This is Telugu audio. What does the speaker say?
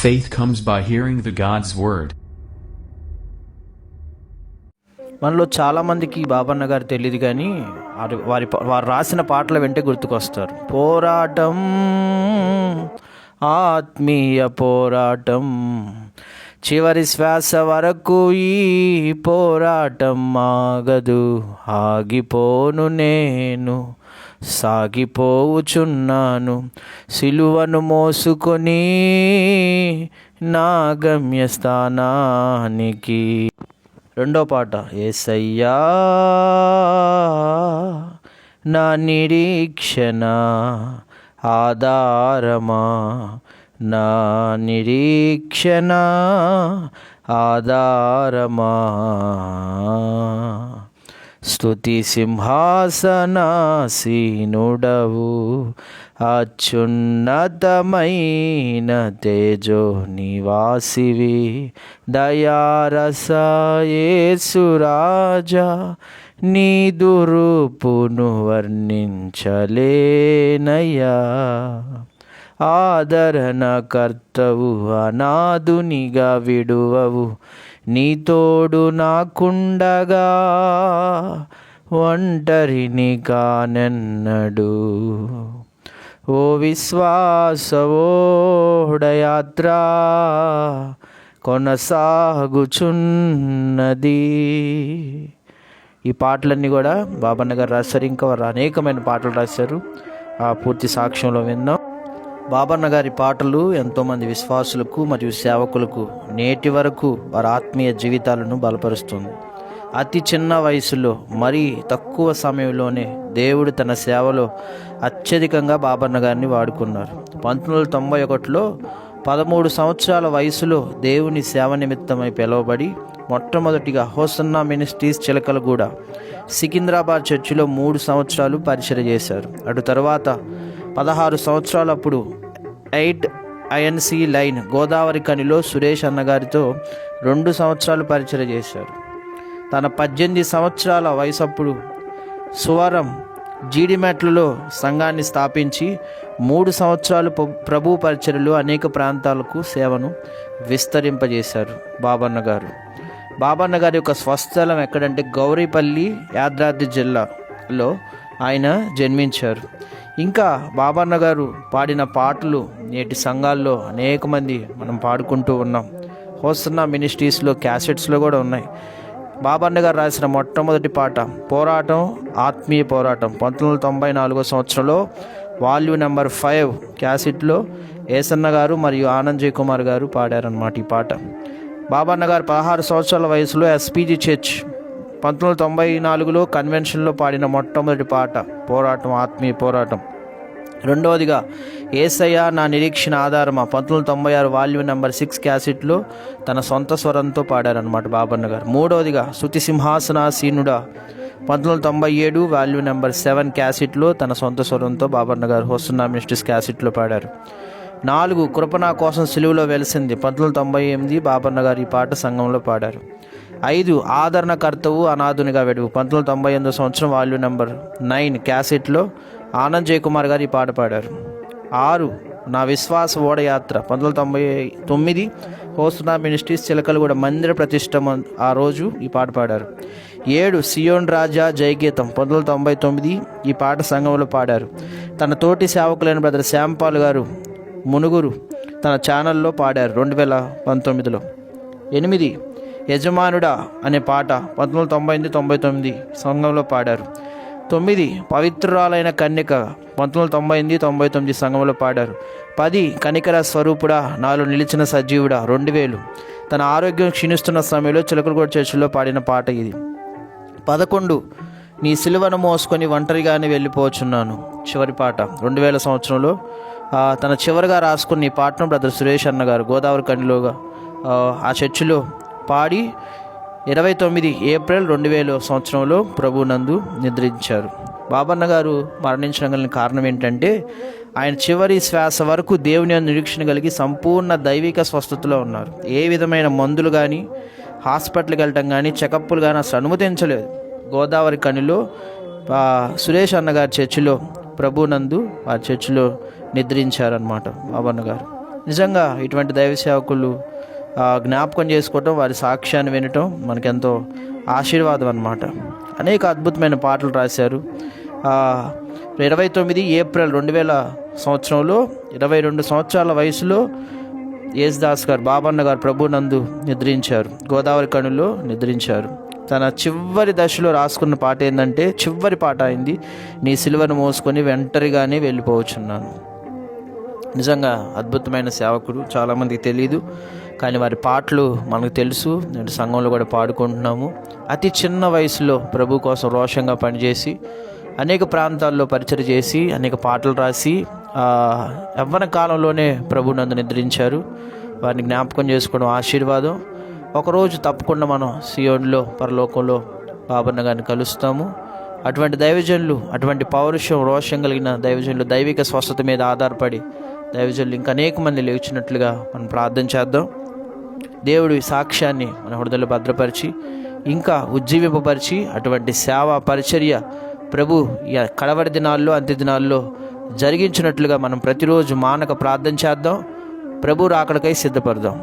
Faith comes by hearing the God's word. మనలో చాలామందికి బాబన్న గారు తెలియదు, కానీ వారు రాసిన పాటలు వెంటే గుర్తుకొస్తారు. పోరాటం, ఆత్మీయ పోరాటం, చివరి శ్వాస వరకు ఈ పోరాటం ఆగదు, ఆగిపోను నేను, సాగిపోవుచున్నాను, సిలువను మోసుకొని నా గమ్యస్థానానికి. రెండో పాట, యేసయ్యా నా నిరీక్షణ ఆధారమా, నా నిరీక్షణ ఆధారమా, స్తుతి సింహాసనాసీనుడవు, అత్యున్నతమైన తేజో నివాసివి, దయారస యేసురాజా, నీదు రూపును వర్ణించలేనయ్యా, ఆదరణ కర్తవు, అనాథునిగా విడువవు, నీ తోడు నాకుండగా ఒంటరిని కానెన్నడు. ఓ విశ్వాసవోడయాత్ర కొనసాగుచున్నది. ఈ పాటలన్నీ కూడా బాబన్న గారు రాశారు. ఇంకా వారు అనేకమైన పాటలు రాశారు. ఆ పూర్తి సాక్ష్యంలో విందాం. బాబన్న గారి పాటలు ఎంతోమంది విశ్వాసులకు మరియు సేవకులకు నేటి వరకు వారి ఆత్మీయ జీవితాలను బలపరుస్తుంది. అతి చిన్న వయసులో, మరీ తక్కువ సమయంలోనే దేవుడు తన సేవలో అత్యధికంగా బాబన్న గారిని వాడుకున్నారు. 1991లో 13 సంవత్సరాల వయసులో దేవుని సేవ నిమిత్తమై పిలువబడి మొట్టమొదటిగా హోసన్నా మినిస్ట్రీస్ చిలకలగూడ సికింద్రాబాద్ చర్చిలో 3 సంవత్సరాలు పరిచర్య చేశారు. అటు తర్వాత 16 సంవత్సరాలప్పుడు 8 INC లైన్ గోదావరి కనిలో సురేష్ అన్నగారితో 2 సంవత్సరాలు పరిచర్య చేశారు. తన 18 సంవత్సరాల వయసప్పుడు సువరం జీడిమెట్లలో సంఘాన్ని స్థాపించి 3 సంవత్సరాలు ప్రభు పరిచర్యలు అనేక ప్రాంతాలకు సేవను విస్తరింపజేశారు. బాబన్న గారి యొక్క స్వస్థలం ఎక్కడంటే గౌరీపల్లి, యాదాద్రి జిల్లాలో ఆయన జన్మించారు. ఇంకా బాబన్న గారు పాడిన పాటలు నేటి సంఘాల్లో అనేక మంది మనం పాడుకుంటూ ఉన్నాం. హోసన్నా మినిస్ట్రీస్లో క్యాసెట్స్లో కూడా ఉన్నాయి. బాబన్న గారు రాసిన మొట్టమొదటి పాట పోరాటం, ఆత్మీయ పోరాటం 1994 సంవత్సరంలో వాల్యూమ్ నెంబర్ 5 క్యాసెట్లో ఏసన్న గారు మరియు ఆనంద్ జయ్ కుమార్ గారు పాడారన్నమాట ఈ పాట. బాబన్న గారు 16 సంవత్సరాల వయసులో SPG చర్చ్ 1994లో కన్వెన్షన్లో పాడిన మొట్టమొదటి పాట పోరాటం, ఆత్మీయ పోరాటం. రెండవదిగా యేసయ్యా నా నిరీక్షణ ఆధారమా 1996 వాల్యూమ్ నెంబర్ 6 క్యాసెట్లో తన సొంత స్వరంతో పాడారనమాట బాబన్న గారు. మూడవదిగా స్తుతి సింహాసనాసీనుడా 1997 వాల్యూమ్ నెంబర్ 7 క్యాసెట్లో తన సొంత స్వరంతో బాబన్న గారు హోసన్నా మినిస్ట్రీస్ క్యాసెట్లో పాడారు. 4 కృప నా కోసం సిలువలో వెలిసింది 1998 బాబన్న గారు ఈ పాట సంఘంలో పాడారు. 5 ఆదరణకర్తవు, అనాథునిగా వెడువు 1998 సంవత్సరం వాల్యూమ్ నెంబర్ 9 క్యాసెట్లో ఆనంద్ జయ్ కుమార్ గారు ఈ పాట పాడారు. 6 నా విశ్వాస ఓడయాత్ర 1999 హోసన్నా మినిస్ట్రీస్ చిలకలగూడ మందిర ప్రతిష్ట ఆ రోజు ఈ పాట పాడారు. 7 సియోన్ రాజా జయగీతం 1999 ఈ పాట సంఘంలో పాడారు. తన తోటి సేవకులైన బ్రదర్ శ్యాంపాల్ గారు మునుగురు తన ఛానల్లో పాడారు 2019లో. 8 యజమానుడా అనే పాట 1998-99 సంఘంలో పాడారు. 9 పవిత్రురాలైన కన్యక 1998-99 సంఘంలో పాడారు. 10 కనికర స్వరూపుడా నాలో నిలిచిన సజీవుడా 2000 తన ఆరోగ్యం క్షీణిస్తున్న సమయంలో చిలకలగూడ చర్చిలో పాడిన పాట ఇది. 11 నీ సిలువను మోసుకొని ఒంటరిగానే వెళ్ళిపోచున్నాను చివరి పాట 2000 సంవత్సరంలో తన చివరిగా రాసుకున్న ఈ పాటను బ్రదర్ సురేష్ అన్న గారు గోదావరి కనిలోగా ఆ చర్చిలో పాడి 29 ఏప్రిల్ 2000 సంవత్సరంలో ప్రభునందు నిద్రించారు. బాబన్న గారు మరణించడం గల కారణం ఏంటంటే ఆయన చివరి శ్వాస వరకు దేవుని నిరీక్షణ కలిగి సంపూర్ణ దైవిక స్వస్థతలో ఉన్నారు. ఏ విధమైన మందులు కానీ, హాస్పిటల్కి వెళ్ళటం కానీ, చెకప్లు కానీ అసలు అనుమతించలేదు. గోదావరి కనిలో సురేష్ అన్నగారి చర్చిలో ప్రభునందు ఆ చర్చిలో నిద్రించారన్నమాట బాబన్న గారు. నిజంగా ఇటువంటి దైవ సేవకులు జ్ఞాపకం చేసుకోవటం, వారి సాక్ష్యాన్ని వినటం మనకెంతో ఆశీర్వాదం అన్నమాట. అనేక అద్భుతమైన పాటలు రాశారు. 29 ఏప్రిల్ 2000 సంవత్సరంలో 22 సంవత్సరాల వయసులో యేసుదాస్ గారు, బాబన్న గారు ప్రభునందు నిద్రించారు. గోదావరి కనులో నిద్రించారు. తన చివరి దశలో రాసుకున్న పాట ఏంటంటే, చివరి పాట అయింది, నీ సిలువను మోసుకొని ఒంటరిగానే వెళ్ళిపోవచ్చున్నాను. నిజంగా అద్భుతమైన సేవకుడు, చాలామందికి తెలియదు, కానీ వారి పాటలు మనకు తెలుసు. నేను సంఘంలో కూడా పాడుకుంటున్నాము. అతి చిన్న వయసులో ప్రభు కోసం రోషంగా పనిచేసి అనేక ప్రాంతాల్లో పరిచయం చేసి అనేక పాటలు రాసి యవ్వన కాలంలోనే ప్రభు నందు నిద్రించారు. వారిని జ్ఞాపకం చేసుకోవడం ఆశీర్వాదం. ఒకరోజు తప్పకుండా మనం సియోన్లో, పరలోకంలో బాబన్న గారిని కలుస్తాము. అటువంటి దైవజనులు, అటువంటి పౌరుషం, రోషం కలిగిన దైవజనులు, దైవిక స్వస్థత మీద ఆధారపడి దైవజనులు ఇంకా అనేక మంది లేచినట్లుగా మనం ప్రార్థన చేద్దాం. దేవుడి సాక్ష్యాన్ని మన హృదయంలో భద్రపరిచి ఇంకా ఉజ్జీవింపపరిచి అటువంటి సేవా పరిచర్య ప్రభు కడవరి దినాల్లో, అంత్య దినాల్లో జరిగించినట్లుగా మనం ప్రతిరోజు మానక ప్రార్థన చేద్దాం. ప్రభు రాకడకై సిద్ధపడదాం.